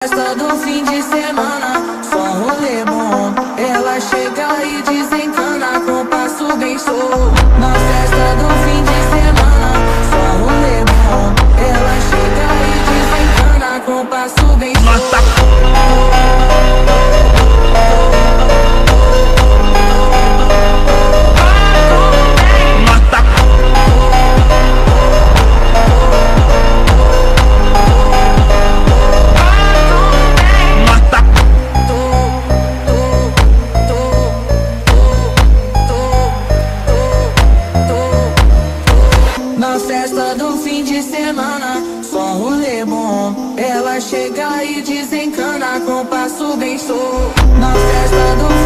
Festa do fim de semana, só rolê bom. Ela chega e desencana com passo bem solto. Na festa do fim de semana, só rolê bom. Ela chega e desencana com passo bem solto. Na festa do fim de semana, só rolê bom. Ela chega e desencana com passo bem solto. Na festa do